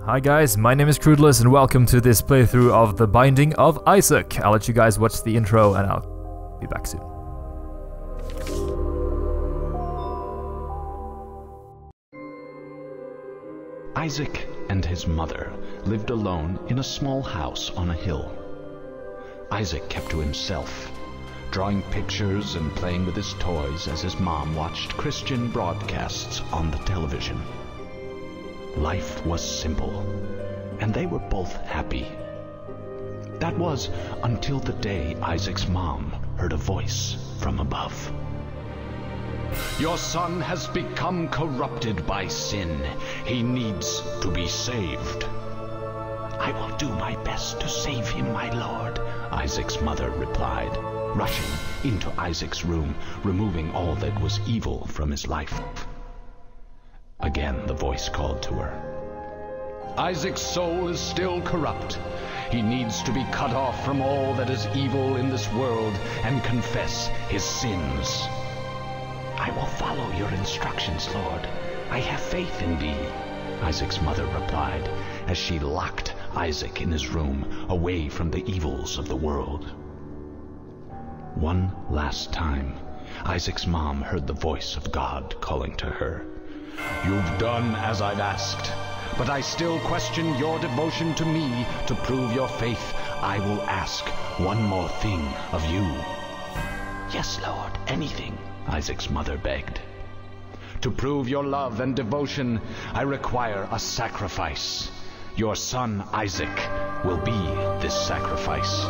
Hi guys, my name is Crudeless and welcome to this playthrough of The Binding of Isaac. I'll let you guys watch the intro and I'll be back soon. Isaac and his mother lived alone in a small house on a hill. Isaac kept to himself, drawing pictures and playing with his toys as his mom watched Christian broadcasts on the television. Life was simple, and they were both happy. That was until the day Isaac's mom heard a voice from above. "Your son has become corrupted by sin. He needs to be saved." "I will do my best to save him, my lord," Isaac's mother replied, rushing into Isaac's room, removing all that was evil from his life. Again the voice called to her. "Isaac's soul is still corrupt. He needs to be cut off from all that is evil in this world and confess his sins." "I will follow your instructions, Lord. I have faith in thee," Isaac's mother replied as she locked Isaac in his room, away from the evils of the world. One last time, Isaac's mom heard the voice of God calling to her. "You've done as I've asked, but I still question your devotion to me. To prove your faith, I will ask one more thing of you." "Yes, Lord, anything," Isaac's mother begged. "To prove your love and devotion, I require a sacrifice. Your son Isaac will be this sacrifice.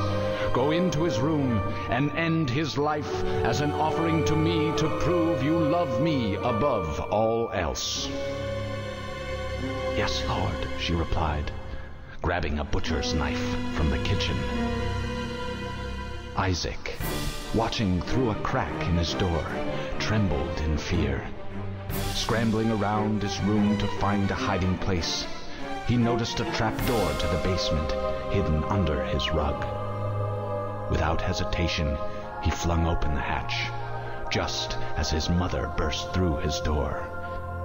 Go into his room and end his life as an offering to me to prove you love me above all else." "Yes, Lord," she replied, grabbing a butcher's knife from the kitchen. Isaac, watching through a crack in his door, trembled in fear. Scrambling around his room to find a hiding place, he noticed a trap door to the basement hidden under his rug. Without hesitation, he flung open the hatch, just as his mother burst through his door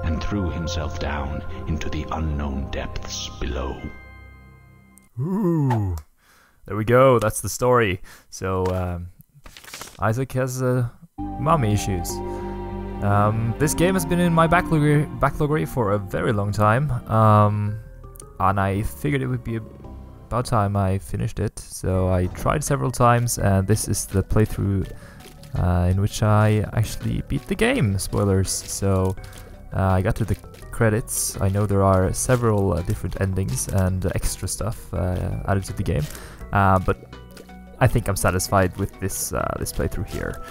and threw himself down into the unknown depths below. Ooh, there we go, that's the story. So, Isaac has mommy issues. This game has been in my backloggery for a very long time, and I figured it would be about time I finished it, so I tried several times, and this is the playthrough in which I actually beat the game. Spoilers. So I got to the credits. I know there are several different endings and extra stuff added to the game, but I think I'm satisfied with this playthrough here.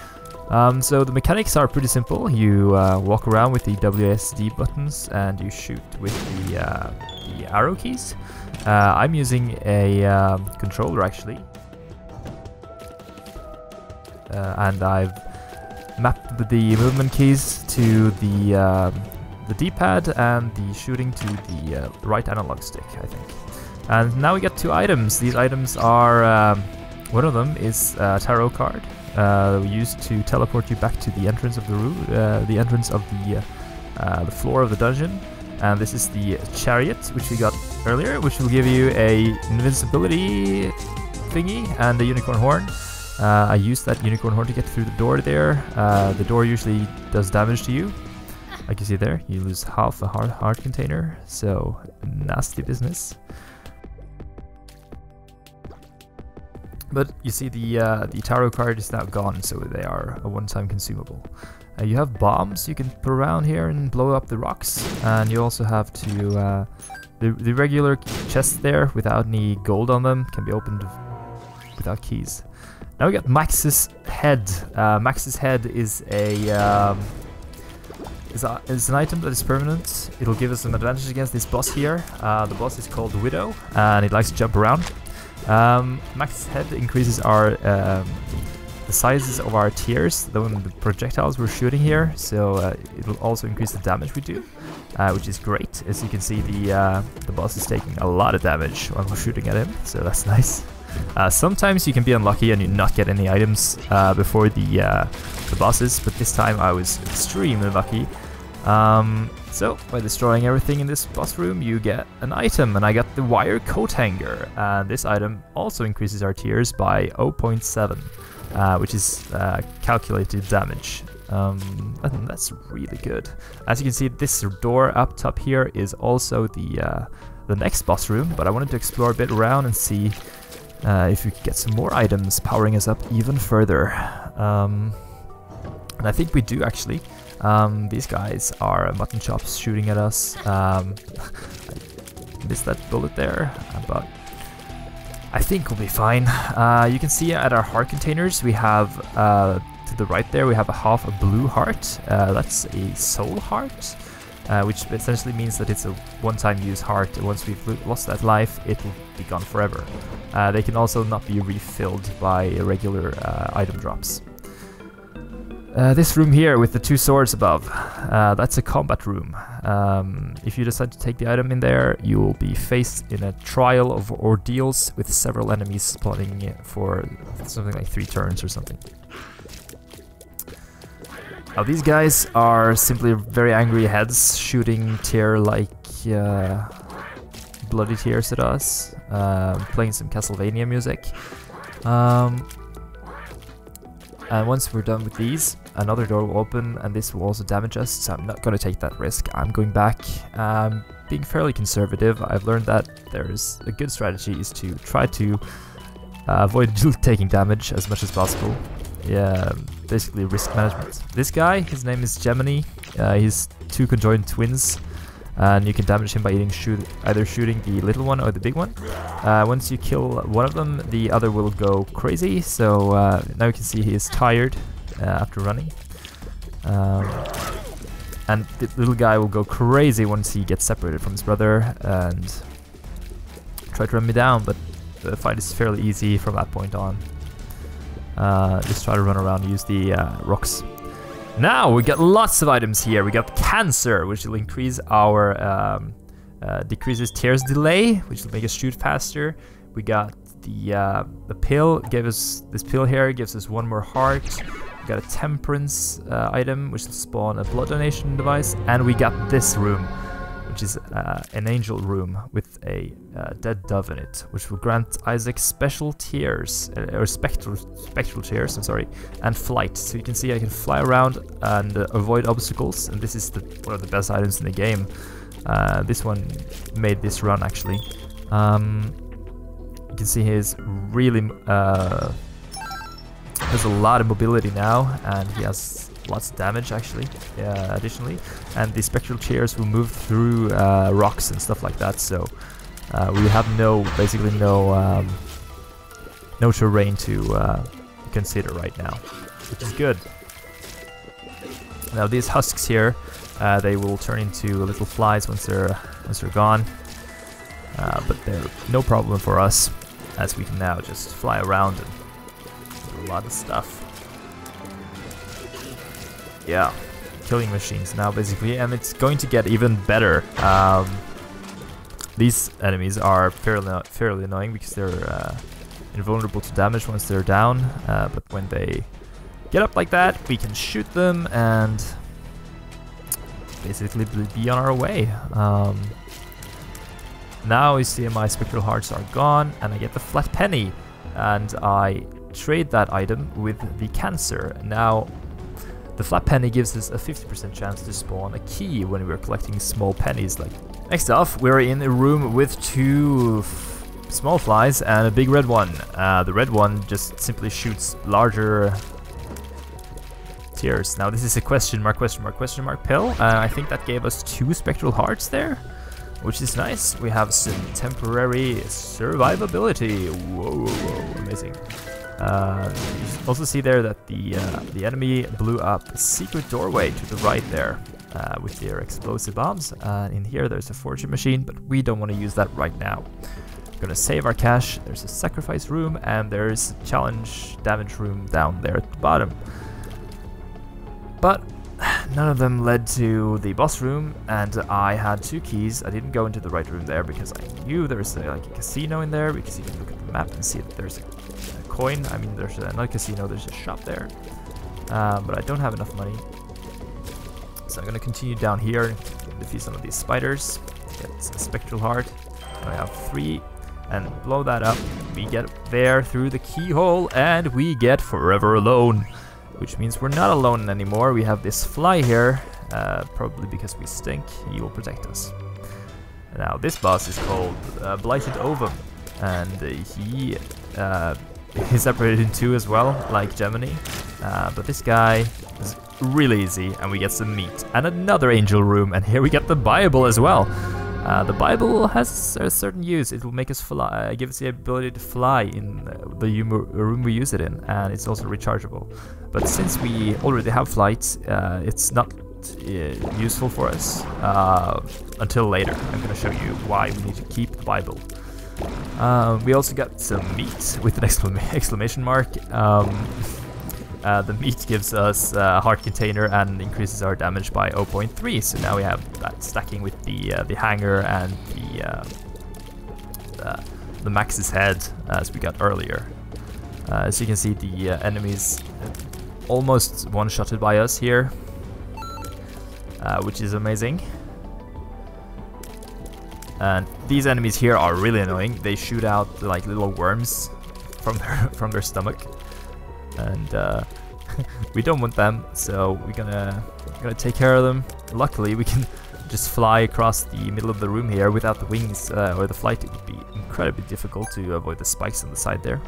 So the mechanics are pretty simple. You walk around with the WSD buttons and you shoot with the arrow keys. I'm using a controller actually, and I've mapped the movement keys to the D-pad and the shooting to the right analog stick, I think. And now we get two items. These items are, one of them is a tarot card, used to teleport you back to the entrance of the room, the entrance of the floor of the dungeon. And this is the CHARIOT, which we got earlier, which will give you a invincibility thingy and a unicorn horn. I used that unicorn horn to get through the door there. The door usually does damage to you. Like you see there, you lose half a heart container, so nasty business. But you see the tarot card is now gone, so they are a one-time consumable. You have bombs you can put around here and blow up the rocks, and you also have to the regular chests there without any gold on them can be opened without keys. Now we got Max's head. Max's head is an item that is permanent. It'll give us some advantage against this boss here. The boss is called Widow, and it likes to jump around. Max's head increases our the sizes of our tiers, the projectiles we're shooting here, so it'll also increase the damage we do, which is great. As you can see, the boss is taking a lot of damage when we're shooting at him, so that's nice. Sometimes you can be unlucky and you not get any items before the bosses, but this time I was extremely lucky. So, by destroying everything in this boss room, you get an item, and I got the wire coat hanger. And this item also increases our tiers by 0.7, which is calculated damage. And that's really good. As you can see, this door up top here is also the next boss room, but I wanted to explore a bit around and see if we could get some more items powering us up even further. And I think we do actually. These guys are mutton chops shooting at us. I missed that bullet there, but I think we'll be fine. You can see at our heart containers we have, to the right there, we have a blue heart. That's a soul heart, which essentially means that it's a one-time use heart. Once we've lost that life, it will be gone forever. They can also not be refilled by regular item drops. This room here with the two swords above, that's a combat room. If you decide to take the item in there, you will be faced in a trial of ordeals with several enemies spawning for something like 3 turns or something. Now these guys are simply very angry heads shooting tear-like bloody tears at us, playing some Castlevania music. And once we're done with these, another door will open and this will also damage us, so I'm not going to take that risk. I'm going back. Being fairly conservative, I've learned that there's a good strategy is to try to avoid taking damage as much as possible. Yeah, basically risk management. This guy, his name is Gemini. He's 2 conjoined twins, and you can damage him by either shooting the little one or the big one. Once you kill one of them, the other will go crazy. So now you can see he is tired after running. And the little guy will go crazy once he gets separated from his brother and try to run me down, but the fight is fairly easy from that point on. Just try to run around and use the rocks. Now we got lots of items here. We got cancer, which will increase our decreases tears delay, which will make us shoot faster. We got the pill. This pill here gives us 1 more heart. We got a temperance item, which will spawn a blood donation device, and we got this room, which is an angel room with a dead dove in it, which will grant Isaac special tears, or spectral tears, I'm sorry, and flight. So you can see I can fly around and avoid obstacles, and this is one of the best items in the game. This one made this run actually. You can see he's really has a lot of mobility now, and he has lots of damage actually, additionally, and the spectral chairs will move through rocks and stuff like that, so we have basically no terrain to consider right now, which is good. Now these husks here, they will turn into little flies once they're gone, but they're no problem for us, as we can now just fly around and do a lot of stuff. Yeah, killing machines now basically, and it's going to get even better. These enemies are fairly annoying because they're invulnerable to damage once they're down, but when they get up like that, we can shoot them and basically be on our way. Now you see my spectral hearts are gone, and I get the flat penny, and I trade that item with the cancer. Now the flat penny gives us a 50% chance to spawn a key when we're collecting small pennies. Next off, we're in a room with 2 small flies and a big red one. The red one just simply shoots larger tears. Now this is a question mark pill. I think that gave us 2 spectral hearts there, which is nice. We have some temporary survivability. Whoa, amazing. You also see there that the enemy blew up a secret doorway to the right there with their explosive bombs. In here there's a fortune machine, but we don't want to use that right now. We're gonna save our cash. There's a sacrifice room, and there's a challenge damage room down there at the bottom. But none of them led to the boss room, and I had 2 keys. I didn't go into the right room there because I knew there was like a casino in there, because you can look at the map and see that there's a coin. I mean, there's not a casino, there's a shop there, but I don't have enough money, So I'm gonna continue down here and defeat some of these spiders. Get a spectral heart. I have 3 and blow that up. We get there through the keyhole and we get forever alone, which means we're not alone anymore. We have this fly here, probably because we stink. He will protect us. Now this boss is called Blighted Ovum, and he is separated in 2 as well, like Gemini. But this guy is really easy, and we get some meat and another angel room, and here we get the Bible as well. The Bible has a certain use. It will make us fly, give us the ability to fly in the room we use it in, and it's also rechargeable. But since we already have flights, it's not useful for us until later. I'm going to show you why we need to keep the Bible. We also got some meat with an exclamation mark. The meat gives us a heart container and increases our damage by 0.3. So now we have that stacking with the hanger and the Max's head as we got earlier. As you can see, the enemies almost one-shotted by us here, which is amazing. And these enemies here are really annoying. They shoot out like little worms from their stomach, and we don't want them, so we're gonna take care of them. Luckily, we can just fly across the middle of the room here without the wings or the flight. It would be incredibly difficult to avoid the spikes on the side there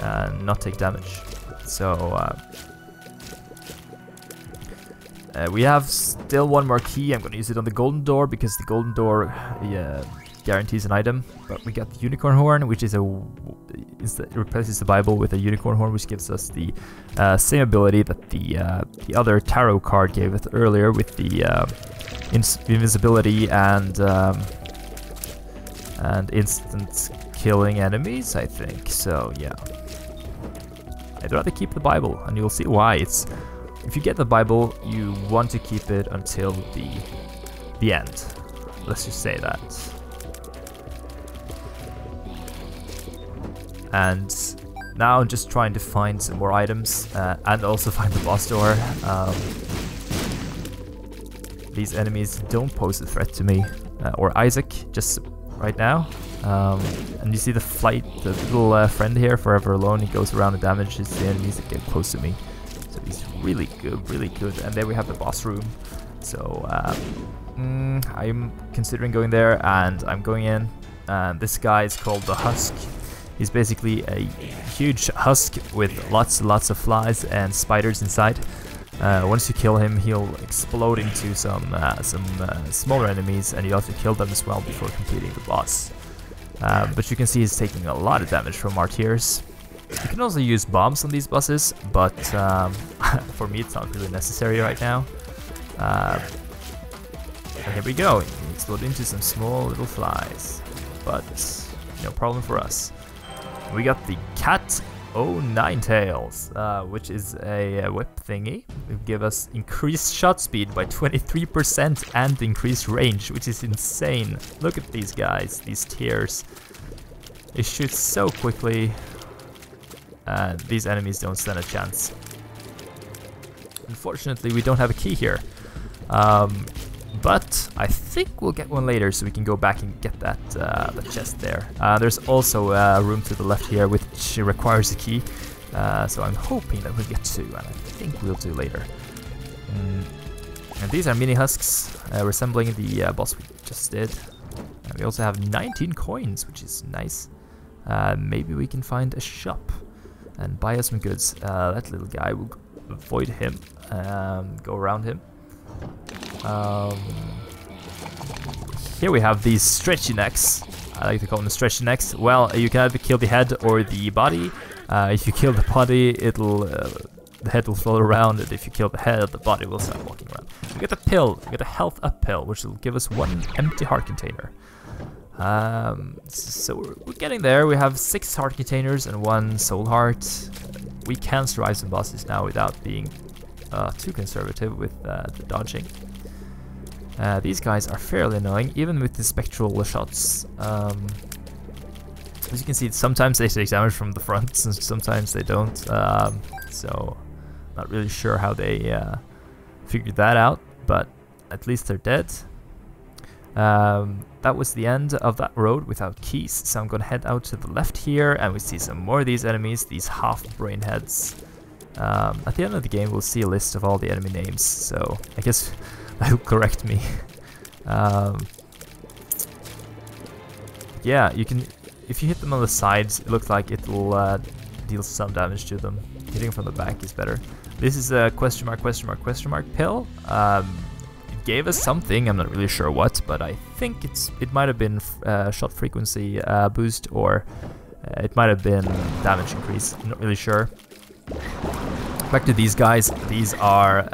and not take damage. So we have still one more key. I'm going to use it on the golden door because the golden door guarantees an item. But we got the unicorn horn, which is it replaces the Bible with a unicorn horn, which gives us the same ability that the other tarot card gave us earlier with the invisibility and instant killing enemies, I think. So yeah, I'd rather keep the Bible, and you'll see why. If you get the Bible, you want to keep it until the end. Let's just say that. And now I'm just trying to find some more items and also find the boss door. These enemies don't pose a threat to me or Isaac just right now. And you see the little friend here, Forever Alone. He goes around and damages the enemies that get close to me. So he's really good, really good. And there we have the boss room. So I'm considering going there, and I'm going in. This guy is called the Husk. He's basically a huge husk with lots and lots of flies and spiders inside. Once you kill him, he'll explode into some smaller enemies, and you have to kill them as well before completing the boss. But you can see he's taking a lot of damage from our tears. You can also use bombs on these bosses, but for me it's not really necessary right now. And here we go, you explode into some small little flies, but no problem for us. We got the Cat O9tails, which is a whip thingy. It will give us increased shot speed by 23% and increased range, which is insane. Look at these guys, these tears. They shoot so quickly. These enemies don't stand a chance. Unfortunately, we don't have a key here. But I think we'll get one later, so we can go back and get that the chest there. There's also a room to the left here, which requires a key. So I'm hoping that we'll get 2, and I think we'll do later. And these are mini husks, resembling the boss we just did. And we also have 19 coins, which is nice. Maybe we can find a shop and buy us some goods. That little guy, will avoid him, go around him. Here we have these stretchy necks. I like to call them stretchy necks. Well, you can either kill the head or the body. If you kill the body, the head will float around, and if you kill the head, the body will start walking around. We get a pill, we get a health up pill, which will give us 1 empty heart container. So we're getting there. We have 6 heart containers and 1 soul heart. We can survive some bosses now without being too conservative with the dodging. These guys are fairly annoying, even with the spectral shots. As you can see, sometimes they take damage from the front, and sometimes they don't. So, not really sure how they figured that out, but at least they're dead. That was the end of that road without keys, so I'm gonna head out to the left here, and we see some more of these enemies, these half-brain heads. At the end of the game, we'll see a list of all the enemy names, so I guess that'll correct me. Yeah, you can, if you hit them on the sides, it looks like it will deal some damage to them. Hitting from the back is better. This is a question mark pill. It gave us something, I'm not really sure what, but I think it might have been shot frequency boost, or it might have been damage increase. I'm not really sure. Back to these guys. These are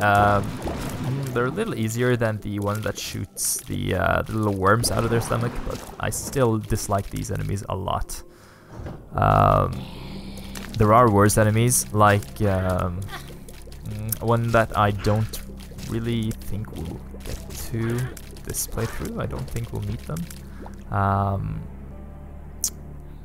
they're a little easier than the one that shoots the little worms out of their stomach, but I still dislike these enemies a lot. There are worse enemies, like one that I don't really think we'll get to this playthrough. I don't think we'll meet them.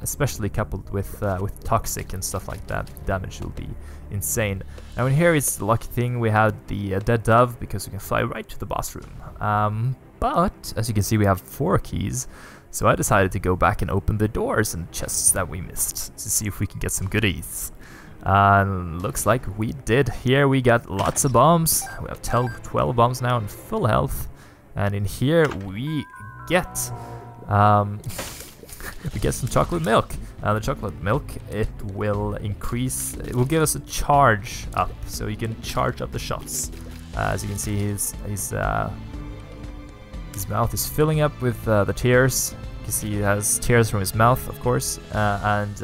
Especially coupled with toxic and stuff like that, damage will be insane. Now in here is the lucky thing, we have the dead dove, because we can fly right to the boss room. But as you can see, we have 4 keys, so I decided to go back and open the doors and chests that we missed to see if we can get some goodies. Looks like we did. Here we got lots of bombs. We have 12 bombs now and full health, and in here we get we get some chocolate milk. The chocolate milk, it will increase, it will give us a charge up, so you can charge up the shots. As you can see, his mouth is filling up with the tears. You can see he has tears from his mouth, of course, and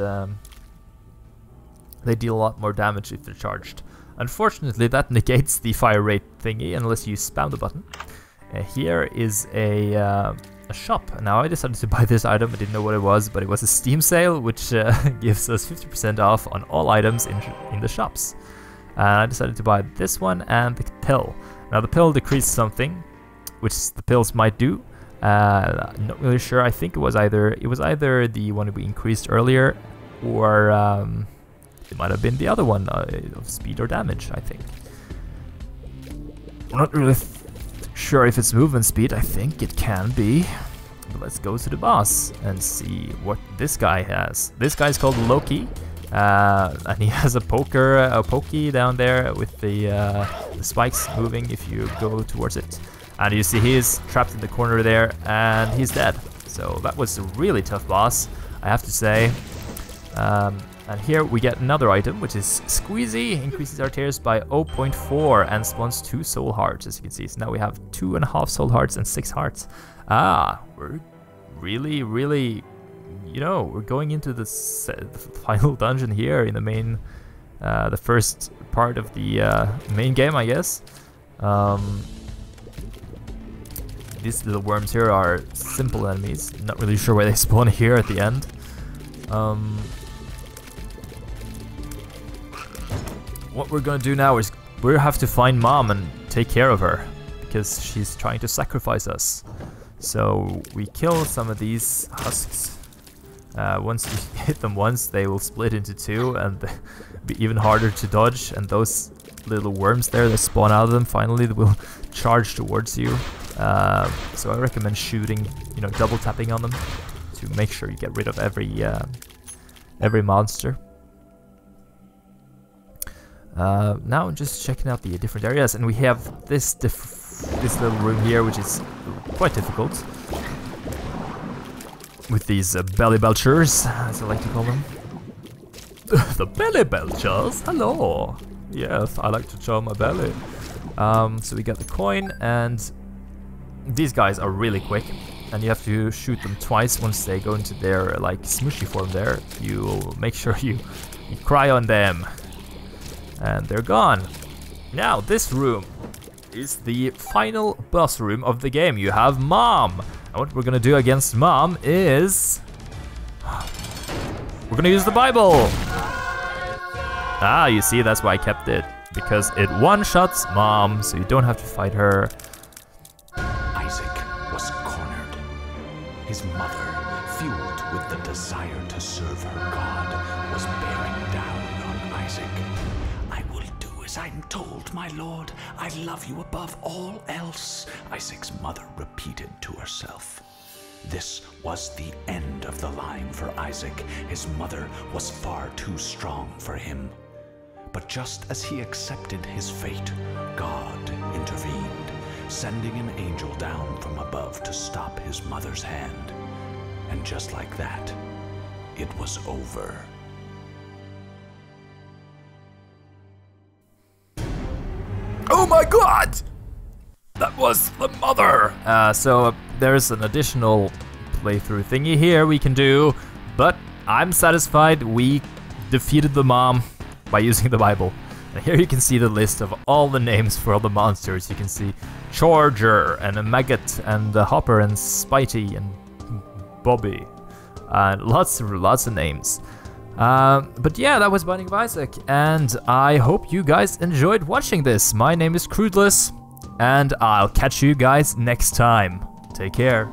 they deal a lot more damage if they're charged. Unfortunately, that negates the fire rate thingy unless you spam the button. Here is a shop. Now I decided to buy this item. I didn't know what it was, but it was a Steam sale, which gives us 50% off on all items in the shops. I decided to buy this one and the pill. Now the pill decreased something, which the pills might do. Not really sure. I think it was either the one we increased earlier, or it might have been the other one of speed or damage. I think. I'm not really sure if it's movement speed. I think it can be. But let's go to the boss and see what this guy has. This guy's called Loki, and he has a pokey down there with the spikes moving if you go towards it. And you see he's trapped in the corner there, and he's dead. So that was a really tough boss, I have to say. And here we get another item, which is SQUEEZY. Increases our tears by 0.4 and spawns 2 soul hearts, as you can see. So now we have 2.5 soul hearts and 6 hearts. We're really, you know, we're going into the final dungeon here in the main, the first part of the main game, I guess. These little worms here are simple enemies. Not really sure why they spawn here at the end. What we're gonna do now is we have to find Mom and take care of her, because she's trying to sacrifice us. So we kill some of these husks. Once you hit them once, they will split into 2 and be even harder to dodge. And those little worms there that spawn out of them finally will charge towards you. So I recommend shooting, you know, double tapping on them to make sure you get rid of every monster. Now I'm just checking out the different areas, and we have this little room here, which is quite difficult, with these belly belchers, as I like to call them. The belly belchers, hello. Yes, I like to show my belly. So we got the coin, and these guys are really quick, and you have to shoot them twice. Once they go into their like smushy form there, you make sure you cry on them. And they're gone. Now this room is the final boss room of the game. You have Mom. And what we're gonna do against Mom is we're gonna use the Bible. You see, that's why I kept it, because it one-shots Mom, so you don't have to fight her. Isaac was cornered. His mother, fueled with the desire to serve her God, was bearing down on Isaac. I will do as I'm told, my lord. I love you above all else, Isaac's mother repeated to herself. This was the end of the line for Isaac. His mother was far too strong for him. But just as he accepted his fate, God intervened, sending an angel down from above to stop his mother's hand. And just like that, it was over. Oh my god! That was the mother! So there's an additional playthrough thingy here we can do, but I'm satisfied we defeated the mom by using the Bible. And here you can see the list of all the names for all the monsters. You can see Charger, and a Maggot, and Hopper, and Spitey, and Bobby. Lots of names. But yeah, that was Binding of Isaac, and I hope you guys enjoyed watching this. My name is Crudeless, and I'll catch you guys next time. Take care.